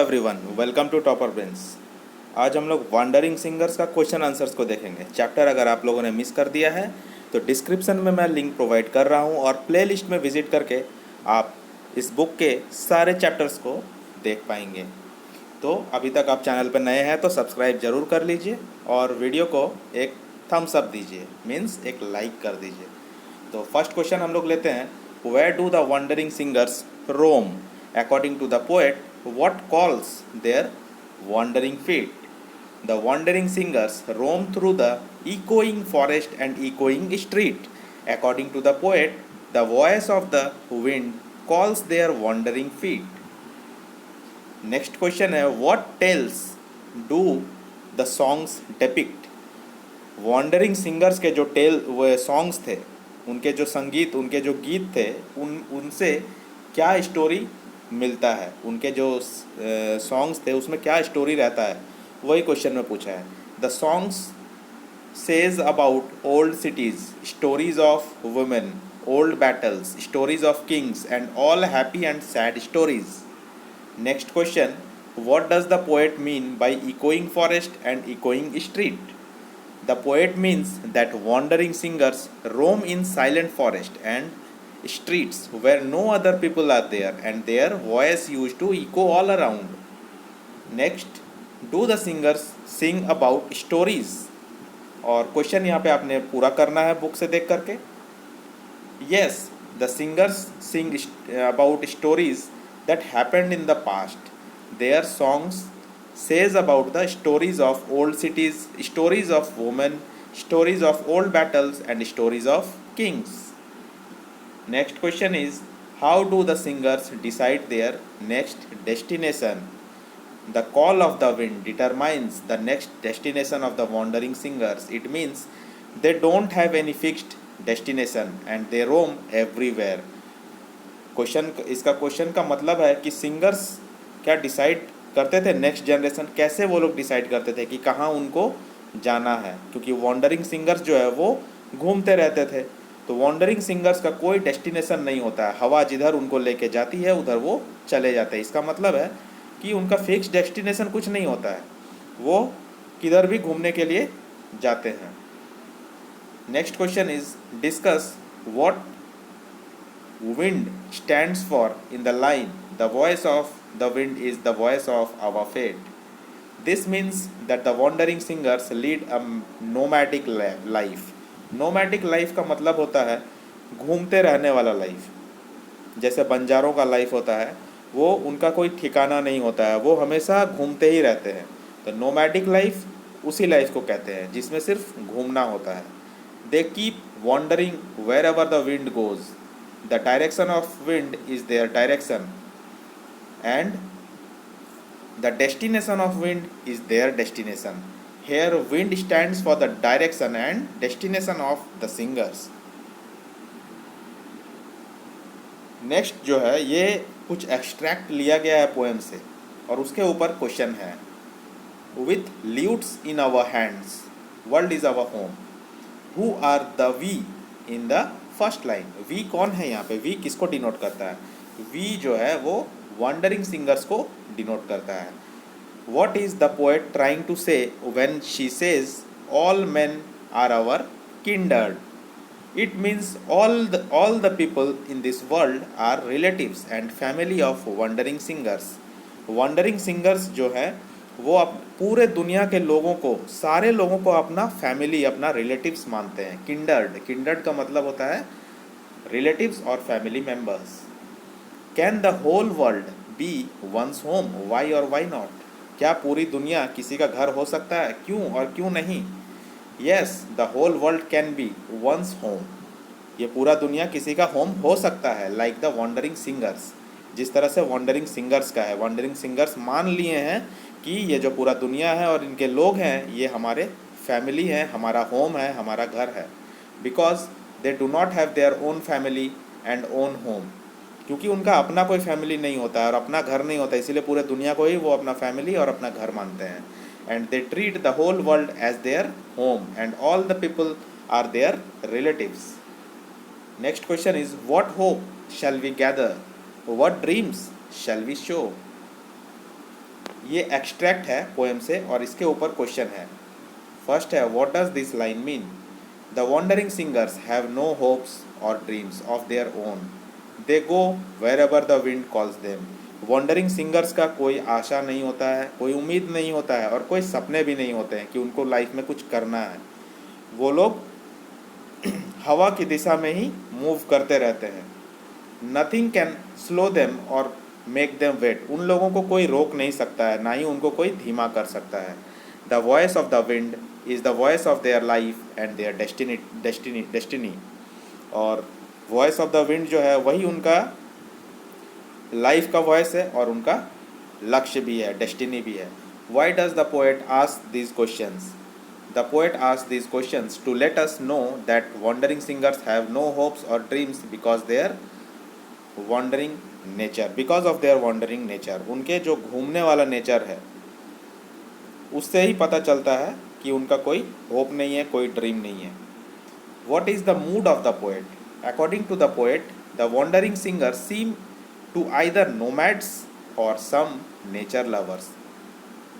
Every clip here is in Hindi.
Everyone, welcome to Topper Brains. आज हम लोग वंडरिंग सिंगर्स का क्वेश्चन आंसर्स को देखेंगे। चैप्टर अगर आप लोगों ने मिस कर दिया है तो डिस्क्रिप्शन में मैं लिंक प्रोवाइड कर रहा हूँ और प्लेलिस्ट में विजिट करके आप इस बुक के सारे चैप्टर्स को देख पाएंगे। तो अभी तक आप चैनल पर नए हैं तो सब्सक्राइब ज़रूर कर लीजिए और वीडियो को एक थम्स अप दीजिए, मीन्स एक लाइक कर दीजिए। तो फर्स्ट क्वेश्चन हम लोग लेते हैं, where do the wandering singers roam according to the poet, what calls their wandering feet? The wandering singers roam through the echoing forest and echoing street. According to the poet, the voice of the wind calls their wandering feet. Next question है, what tales do the songs depict? Wandering singers के जो वो सॉन्ग्स थे, उनके जो संगीत, उनके जो गीत थे, उनसे क्या स्टोरी मिलता है, उनके जो सॉन्ग्स थे उसमें क्या स्टोरी रहता है, वही क्वेश्चन में पूछा है। The songs says about old cities, stories of women, old battles, stories of Kings and all happy and sad stories. Next question, what does the poet mean by echoing forest and echoing street? The poet means that wandering singers roam in silent forest and streets where no other people are there and their voice used to echo all around. Next, do the singers sing about stories? और क्वेश्चन यहाँ पे आपने पूरा करना है बुक से देख करके। Yes, the singers sing about stories that happened in the past. Their songs says about the stories of old cities, stories of women, stories of old battles and stories of kings. Next question is, how do the singers decide their next destination? The call of the wind determines the next destination of the wandering singers. It means they don't have any fixed destination and they roam everywhere. इसका क्वेश्चन का मतलब है कि सिंगर्स क्या डिसाइड करते थे नेक्स्ट जनरेशन, कैसे वो लोग डिसाइड करते थे कि कहाँ उनको जाना है, क्योंकि वॉन्डरिंग सिंगर्स जो है वो घूमते रहते थे। तो वॉन्डरिंग सिंगर्स का कोई डेस्टिनेशन नहीं होता है, हवा जिधर उनको लेके जाती है उधर वो चले जाते हैं। इसका मतलब है कि उनका फिक्स डेस्टिनेशन कुछ नहीं होता है, वो किधर भी घूमने के लिए जाते हैं। Next question is, discuss what wind stands for in the line, the voice of the wind is the voice of our fate. This means that the wandering singers lead a nomadic life. Nomadic life का मतलब होता है घूमते रहने वाला लाइफ। जैसे बंजारों का लाइफ होता है, वो उनका कोई ठिकाना नहीं होता है, वो हमेशा घूमते ही रहते हैं। तो नोमैडिक लाइफ उसी लाइफ को कहते हैं जिसमें सिर्फ घूमना होता है। They keep wandering wherever the wind goes. The direction of wind is their direction and the destination of wind is their destination. Here wind stands for the direction and destination of the singers. Next जो है ये कुछ एक्सट्रैक्ट लिया गया है पोएम से और उसके ऊपर क्वेश्चन है, with lutes in our hands world is our home, who are the we in the first line. We कौन है यहाँ पे, वी किसको डिनोट करता है? वी जो है वो वॉन्डरिंग सिंगर्स को डिनोट करता है। What is the poet trying to say when she says all men are our kindred? It means all the people in this world are relatives and family of wandering singers. wandering singers जो है वो पूरे दुनिया के लोगों को, सारे लोगों को अपना फैमिली, अपना रिलेटिव्स मानते हैं। किंडर्ड का मतलब होता है रिलेटिव्स और family members. Can the whole world be one's home, why और वाई नॉट? क्या पूरी दुनिया किसी का घर हो सकता है, क्यों और क्यों नहीं? Yes, the whole world can be one's home. ये पूरा दुनिया किसी का होम हो सकता है, लाइक द वॉन्डरिंग सिंगर्स, जिस तरह से वॉन्डरिंग सिंगर्स का है। वॉन्डरिंग सिंगर्स मान लिए हैं कि ये जो पूरा दुनिया है और इनके लोग हैं ये हमारे फैमिली हैं, हमारा होम है, हमारा घर है। Because they do not have their own family and own home, क्योंकि उनका अपना कोई फैमिली नहीं होता है और अपना घर नहीं होता, इसीलिए पूरे दुनिया को ही वो अपना फैमिली और अपना घर मानते हैं। And they treat the whole world as their home and all the people are their relatives. Next question is, what hope shall we gather, what dreams shall we show? ये एक्सट्रैक्ट है पोएम से और इसके ऊपर क्वेश्चन है। फर्स्ट है, what does this line mean? The wandering singers have no hopes और dreams of their own, they go wherever the wind calls them. Wandering singers का कोई आशा नहीं होता है, कोई उम्मीद नहीं होता है और कोई सपने भी नहीं होते हैं कि उनको लाइफ में कुछ करना है। वो लोग हवा की दिशा में ही मूव करते रहते हैं। नथिंग कैन स्लो देम और मेक देम वेट। उन लोगों को कोई रोक नहीं सकता है, ना ही उनको कोई धीमा कर सकता है। The voice of the wind is the voice of their life and their destiny. और वॉइस ऑफ द विंड जो है वही उनका लाइफ का वॉइस है और उनका लक्ष्य भी है, डेस्टिनी भी है। Why does the poet ask these questions? The poet ask these questions to let us know that wandering singers have no hopes और dreams because their wandering nature, because of their wandering nature. उनके जो घूमने वाला नेचर है उससे ही पता चलता है कि उनका कोई होप नहीं है, कोई ड्रीम नहीं है। What is the mood of the poet? According to the poet, the wandering singers seem to either nomads और सम नेचर लवर्स।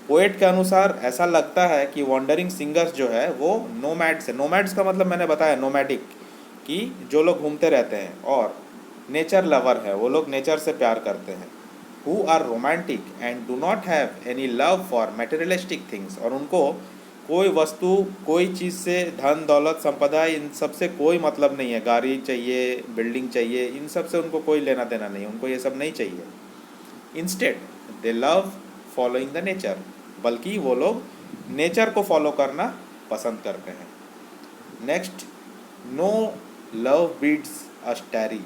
पोएट के अनुसार ऐसा लगता है कि वॉन्डरिंग सिंगर्स जो है वो नोमैड्स है। नोमैड्स का मतलब मैंने बताया नोमैडिक, कि जो लोग घूमते रहते हैं, और नेचर लवर है, वो लोग नेचर से प्यार करते हैं। Who are romantic and do not have any love for materialistic things. और उनको कोई वस्तु, कोई चीज़ से, धन दौलत संपदा, इन सब से कोई मतलब नहीं है। गाड़ी चाहिए, बिल्डिंग चाहिए, इन सब से उनको कोई लेना देना नहीं, उनको ये सब नहीं चाहिए। Instead they love following the nature, बल्कि वो लोग नेचर को फॉलो करना पसंद करते हैं। Next, no love beats us tarry,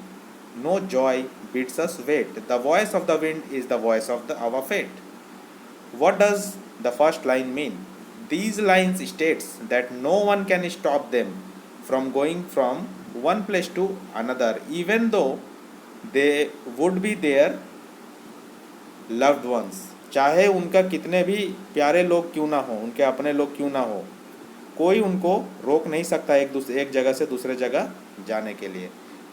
no joy beats us wait, the voice of the wind is the voice of the our fate. What does the first line mean? These lines states that no one can stop them from going from one place to another, even though they would be their loved ones. चाहे उनका कितने भी प्यारे लोग क्यों ना हो, उनके अपने लोग क्यों ना हो, कोई उनको रोक नहीं सकता एक जगह से दूसरे जगह जाने के लिए।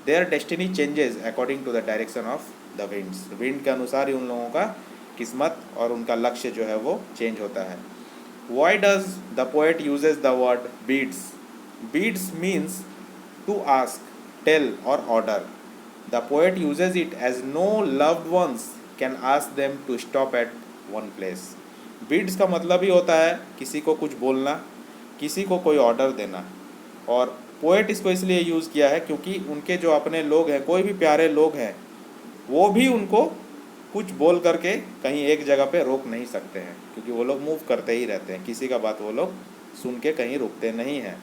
Their destiny changes according to the direction of the winds. Wind के अनुसार ही उन लोगों का किस्मत और उनका लक्ष्य जो है वो चेंज होता है। Why does the poet uses the word beats? Beats means to ask, tell or order. The poet uses it as no loved ones can ask them to stop at one place. Beats का मतलब ही होता है किसी को कुछ बोलना, किसी को कोई ऑर्डर देना। और पोएट इसको इसलिए यूज़ किया है क्योंकि उनके जो अपने लोग हैं, कोई भी प्यारे लोग हैं, वो भी उनको कुछ बोल करके कहीं एक जगह पे रोक नहीं सकते हैं, क्योंकि वो लोग मूव करते ही रहते हैं, किसी का बात वो लोग सुन के कहीं रुकते नहीं हैं।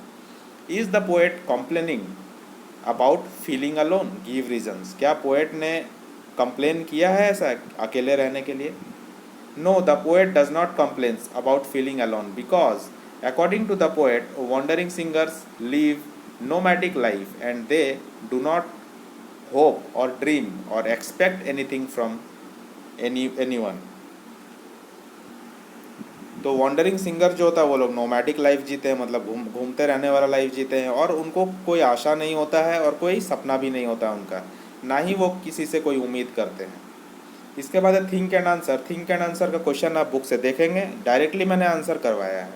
Is the poet complaining about feeling alone? Give reasons. क्या पोएट ने कंप्लेन किया है ऐसा अकेले रहने के लिए? No, the poet does not complains about feeling alone because according to the poet wandering singers live nomadic life and they do not hope or dream or expect anything from anyone. तो वॉन्डरिंग सिंगर जो होता है वो लोग नोमैडिक लाइफ जीते हैं, मतलब घूमते रहने वाला लाइफ जीते हैं, और उनको कोई आशा नहीं होता है और कोई सपना भी नहीं होता उनका, ना ही वो किसी से कोई उम्मीद करते हैं। इसके बाद है think and answer. Think and answer का क्वेश्चन आप बुक से देखेंगे, डायरेक्टली मैंने आंसर करवाया है।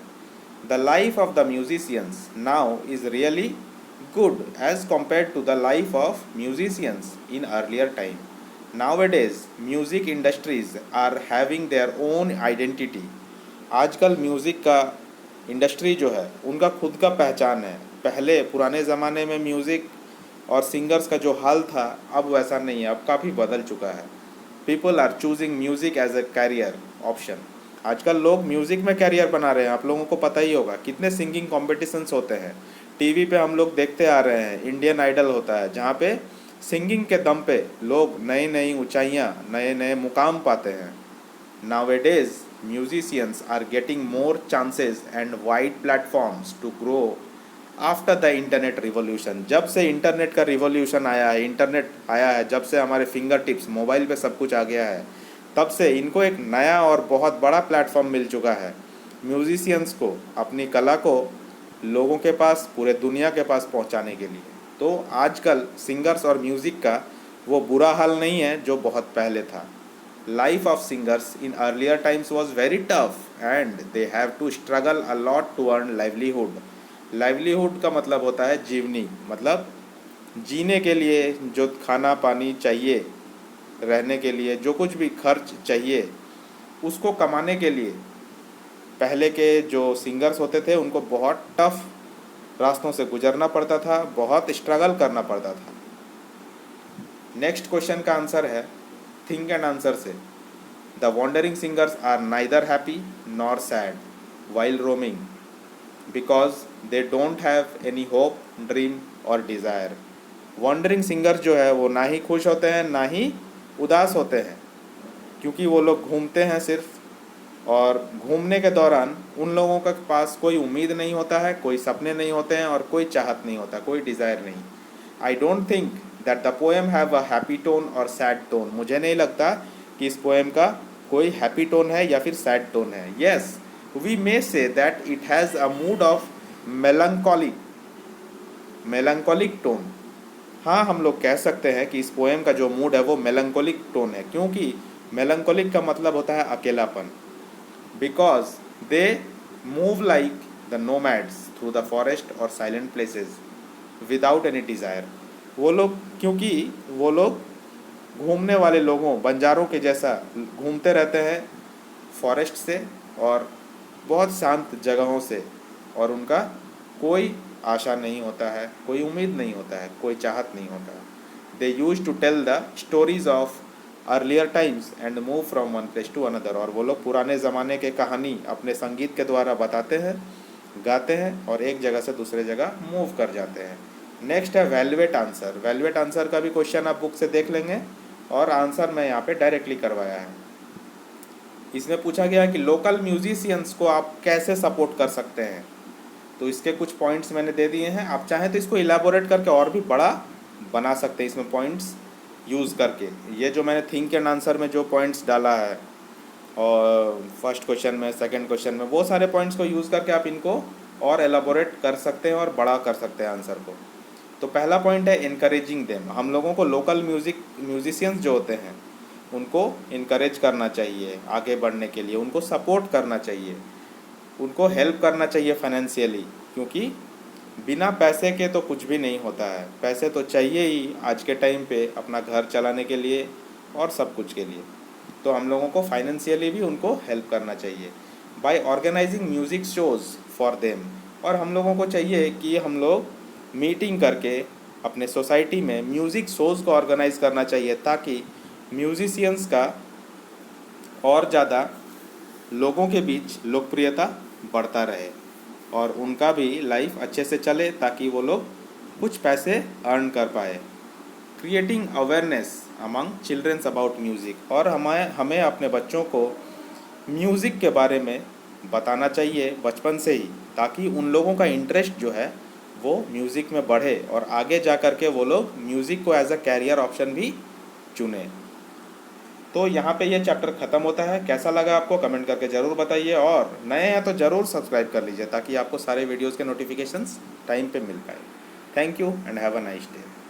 The life of the musicians now is really good as compared to the life of musicians in earlier time. Nowadays, music industries are having their own identity. आजकल म्यूज़िक का इंडस्ट्री जो है उनका खुद का पहचान है। पहले पुराने ज़माने में म्यूज़िक और सिंगर्स का जो हाल था अब वैसा नहीं है, अब काफ़ी बदल चुका है। People are choosing music as a career option. आजकल लोग म्यूज़िक में कैरियर बना रहे हैं। आप लोगों को पता ही होगा कितने सिंगिंग कॉम्पिटिशन्स होते हैं, टीवी पे हम लोग देखते आ रहे हैं। इंडियन आइडल होता है जहाँ पे सिंगिंग के दम पे लोग नई नई ऊंचाइयाँ, नए नए मुकाम पाते हैं। Nowadays musicians are getting more chances and wide platforms to grow after the internet revolution. जब से इंटरनेट का रिवॉल्यूशन आया है, इंटरनेट आया है, जब से हमारे फिंगर टिप्स मोबाइल पे सब कुछ आ गया है, तब से इनको एक नया और बहुत बड़ा प्लेटफॉर्म मिल चुका है म्यूजिशियंस को अपनी कला को लोगों के पास, पूरे दुनिया के पास पहुंचाने के लिए। तो आजकल सिंगर्स और म्यूज़िक का वो बुरा हाल नहीं है जो बहुत पहले था। life of singers in earlier times was very tough and they have to struggle a lot to earn livelihood. livelihood का मतलब होता है जीवनी, मतलब जीने के लिए जो खाना पानी चाहिए, रहने के लिए जो कुछ भी खर्च चाहिए, उसको कमाने के लिए पहले के जो सिंगर्स होते थे उनको बहुत टफ रास्तों से गुजरना पड़ता था, बहुत स्ट्रगल करना पड़ता था। नेक्स्ट क्वेश्चन का आंसर है थिंक एंड आंसर से। The wandering singers are neither happy nor sad while roaming because they don't have any hope, dream और डिज़ायर। वॉन्डरिंग सिंगर्स जो है वो ना ही खुश होते हैं ना ही उदास होते हैं, क्योंकि वो लोग घूमते हैं सिर्फ, और घूमने के दौरान उन लोगों के पास कोई उम्मीद नहीं होता है, कोई सपने नहीं होते हैं और कोई चाहत नहीं होता, कोई डिज़ायर नहीं। I don't think that the poem have a happy tone और सैड टोन। मुझे नहीं लगता कि इस पोएम का कोई हैप्पी टोन है या फिर सैड टोन है। Yes, we may say that it has a mood of melancholic tone. हाँ, हम लोग कह सकते हैं कि इस पोएम का जो मूड है वो मेलंकोलिक टोन है, क्योंकि मेलंकोलिक का मतलब होता है अकेलापन। Because they move like the nomads through the forest और silent places without any desire. क्योंकि वो लोग घूमने वाले लोगों, बंजारों के जैसा घूमते रहते हैं फॉरेस्ट से और बहुत शांत जगहों से, और उनका कोई आशा नहीं होता है, कोई उम्मीद नहीं होता है, कोई चाहत नहीं होता है। They use to tell the stories of earlier times and move from one place to another. और वो लोग पुराने ज़माने के कहानी अपने संगीत के द्वारा बताते हैं, गाते हैं और एक जगह से दूसरे जगह मूव कर जाते हैं। नेक्स्ट है वेलवेट आंसर। वेलवेट आंसर का भी क्वेश्चन आप बुक से देख लेंगे और आंसर मैं यहाँ पे डायरेक्टली करवाया है। इसमें पूछा गया है कि लोकल म्यूजिशियंस को आप कैसे सपोर्ट कर सकते हैं, तो इसके कुछ पॉइंट्स मैंने दे दिए हैं। आप चाहें तो इसको इलाबोरेट करके और भी बड़ा बना सकते हैं इसमें पॉइंट्स यूज़ करके। ये जो मैंने थिंक एंड आंसर में जो पॉइंट्स डाला है और फर्स्ट क्वेश्चन में, सेकंड क्वेश्चन में, वो सारे पॉइंट्स को यूज़ करके आप इनको और एलाबोरेट कर सकते हैं और बड़ा कर सकते हैं आंसर को। तो पहला पॉइंट है इनकरेजिंग देम। हम लोगों को लोकल म्यूजिशियंस जो होते हैं उनको इनकरेज करना चाहिए आगे बढ़ने के लिए, उनको सपोर्ट करना चाहिए, उनको हेल्प करना चाहिए फाइनेंशियली, क्योंकि बिना पैसे के तो कुछ भी नहीं होता है। पैसे तो चाहिए ही आज के टाइम पे अपना घर चलाने के लिए और सब कुछ के लिए। तो हम लोगों को फाइनेंशियली भी उनको हेल्प करना चाहिए by organising music shows for them. और हम लोगों को चाहिए कि हम लोग मीटिंग करके अपने सोसाइटी में म्यूज़िक शोज़ को ऑर्गेनाइज करना चाहिए, ताकि म्यूजिशियंस का और ज़्यादा लोगों के बीच लोकप्रियता बढ़ता रहे और उनका भी लाइफ अच्छे से चले, ताकि वो लोग कुछ पैसे अर्न कर पाए। Creating awareness among childrens about music. और हमें अपने बच्चों को म्यूज़िक के बारे में बताना चाहिए बचपन से ही, ताकि उन लोगों का इंटरेस्ट जो है वो म्यूज़िक में बढ़े और आगे जा कर के वो लोग म्यूज़िक को एज अ कैरियर ऑप्शन भी चुने। तो यहाँ पे ये चैप्टर ख़त्म होता है। कैसा लगा आपको कमेंट करके ज़रूर बताइए, और नए हैं तो ज़रूर सब्सक्राइब कर लीजिए ताकि आपको सारे वीडियोज़ के नोटिफिकेशंस टाइम पे मिल पाए। Thank you and have a nice day.